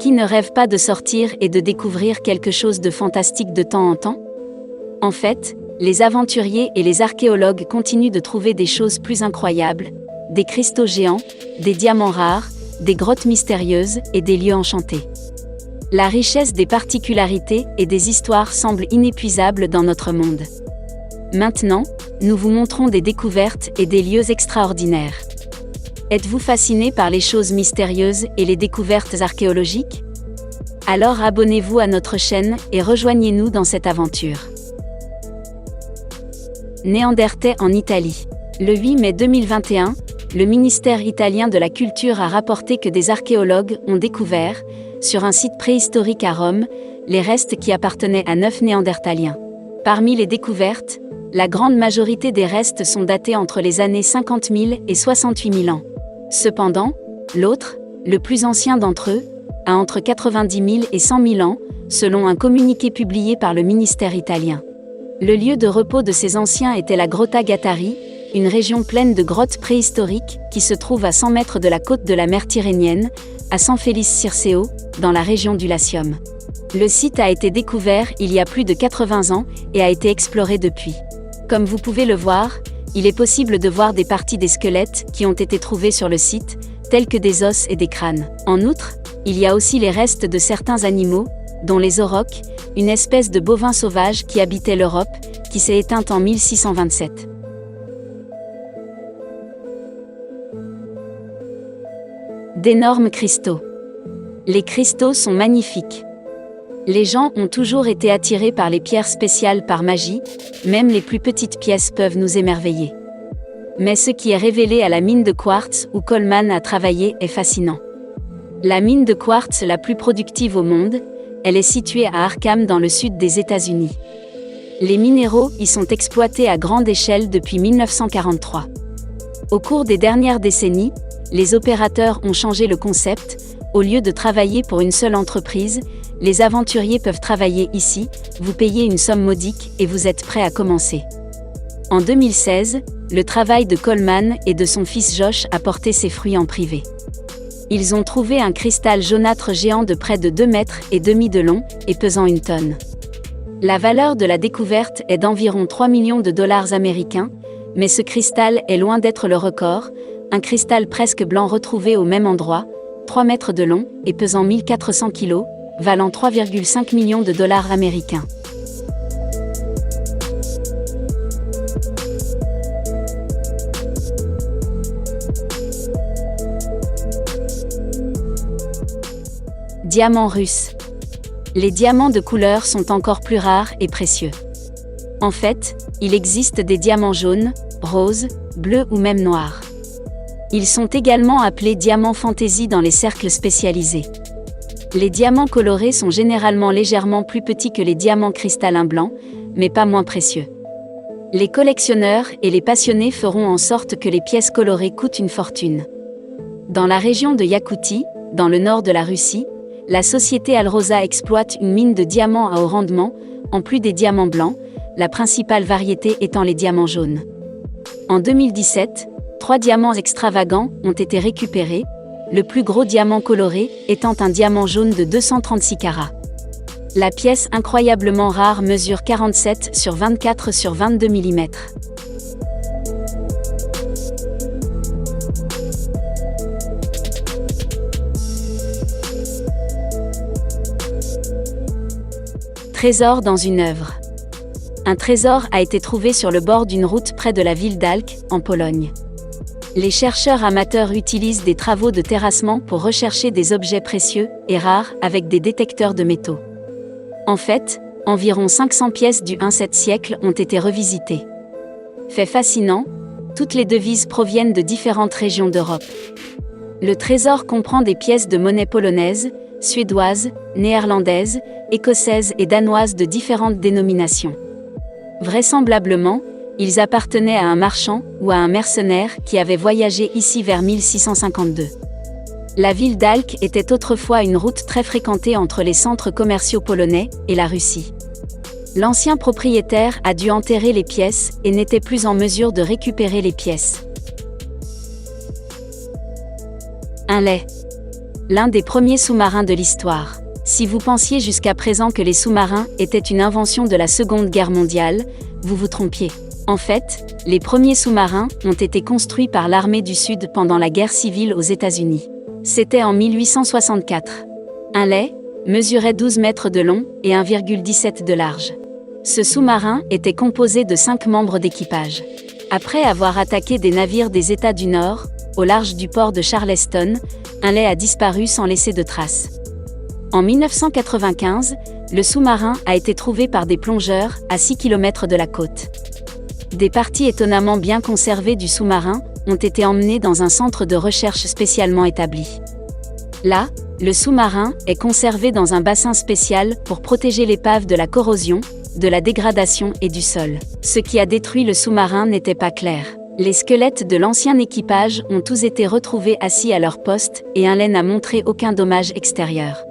Qui ne rêve pas de sortir et de découvrir quelque chose de fantastique de temps en temps? En fait, les aventuriers et les archéologues continuent de trouver des choses plus incroyables, des cristaux géants, des diamants rares, des grottes mystérieuses et des lieux enchantés. La richesse des particularités et des histoires semble inépuisable dans notre monde. Maintenant, nous vous montrons des découvertes et des lieux extraordinaires. Êtes-vous fasciné par les choses mystérieuses et les découvertes archéologiques? Alors abonnez-vous à notre chaîne et rejoignez-nous dans cette aventure. Néandertais en Italie. Le 8 mai 2021, le ministère italien de la Culture a rapporté que des archéologues ont découvert, sur un site préhistorique à Rome, les restes qui appartenaient à 9 néandertaliens. Parmi les découvertes, la grande majorité des restes sont datés entre les années 50 000 et 68 000 ans. Cependant, l'autre, le plus ancien d'entre eux, a entre 90 000 et 100 000 ans, selon un communiqué publié par le ministère italien. Le lieu de repos de ces anciens était la Grotta Gattari, une région pleine de grottes préhistoriques qui se trouve à 100 mètres de la côte de la mer Tyrrhénienne, à San Felice Circeo, dans la région du Latium. Le site a été découvert il y a plus de 80 ans et a été exploré depuis. Comme vous pouvez le voir, il est possible de voir des parties des squelettes qui ont été trouvés sur le site, tels que des os et des crânes. En outre, il y a aussi les restes de certains animaux, dont les aurochs, une espèce de bovin sauvage qui habitait l'Europe, qui s'est éteinte en 1627. D'énormes cristaux. Les cristaux sont magnifiques. Les gens ont toujours été attirés par les pierres spéciales par magie, même les plus petites pièces peuvent nous émerveiller. Mais ce qui est révélé à la mine de quartz où Coleman a travaillé est fascinant. La mine de quartz la plus productive au monde, elle est située à Arkham dans le sud des États-Unis. Les minéraux y sont exploités à grande échelle depuis 1943. Au cours des dernières décennies, les opérateurs ont changé le concept. Au lieu de travailler pour une seule entreprise, les aventuriers peuvent travailler ici, vous payez une somme modique et vous êtes prêt à commencer. En 2016, le travail de Coleman et de son fils Josh a porté ses fruits en privé. Ils ont trouvé un cristal jaunâtre géant de près de 2,5 mètres de long et pesant 1 tonne. La valeur de la découverte est d'environ 3 millions de dollars américains, mais ce cristal est loin d'être le record, un cristal presque blanc retrouvé au même endroit, 3 mètres de long et pesant 1400 kg, valant 3,5 millions de dollars américains. Diamants russes. Les diamants de couleur sont encore plus rares et précieux. En fait, il existe des diamants jaunes, roses, bleus ou même noirs. Ils sont également appelés diamants fantaisie dans les cercles spécialisés. Les diamants colorés sont généralement légèrement plus petits que les diamants cristallins blancs, mais pas moins précieux. Les collectionneurs et les passionnés feront en sorte que les pièces colorées coûtent une fortune. Dans la région de Yakoutie, dans le nord de la Russie, la société Alrosa exploite une mine de diamants à haut rendement, en plus des diamants blancs, la principale variété étant les diamants jaunes. En 2017, 3 diamants extravagants ont été récupérés, le plus gros diamant coloré étant un diamant jaune de 236 carats. La pièce incroyablement rare mesure 47 sur 24 sur 22 mm. Trésor dans une œuvre. Un trésor a été trouvé sur le bord d'une route près de la ville d'Alk, en Pologne. Les chercheurs amateurs utilisent des travaux de terrassement pour rechercher des objets précieux et rares avec des détecteurs de métaux. En fait, environ 500 pièces du XVIIe siècle ont été revisitées. Fait fascinant, toutes les devises proviennent de différentes régions d'Europe. Le trésor comprend des pièces de monnaie polonaise, suédoise, néerlandaise, écossaise et danoise de différentes dénominations. Vraisemblablement, ils appartenaient à un marchand ou à un mercenaire qui avait voyagé ici vers 1652. La ville d'Alk était autrefois une route très fréquentée entre les centres commerciaux polonais et la Russie. L'ancien propriétaire a dû enterrer les pièces et n'était plus en mesure de récupérer les pièces. Un lait. L'un des premiers sous-marins de l'histoire. Si vous pensiez jusqu'à présent que les sous-marins étaient une invention de la Seconde Guerre mondiale, vous vous trompiez. En fait, les premiers sous-marins ont été construits par l'armée du Sud pendant la guerre civile aux États-Unis. C'était en 1864. Un lait mesurait 12 mètres de long et 1,17 de large. Ce sous-marin était composé de 5 membres d'équipage. Après avoir attaqué des navires des États du Nord, au large du port de Charleston, un lait a disparu sans laisser de traces. En 1995, le sous-marin a été trouvé par des plongeurs à 6 km de la côte. Des parties étonnamment bien conservées du sous-marin ont été emmenées dans un centre de recherche spécialement établi. Là, le sous-marin est conservé dans un bassin spécial pour protéger l'épave de la corrosion, de la dégradation et du sol. Ce qui a détruit le sous-marin n'était pas clair. Les squelettes de l'ancien équipage ont tous été retrouvés assis à leur poste et un lait n'a montré aucun dommage extérieur.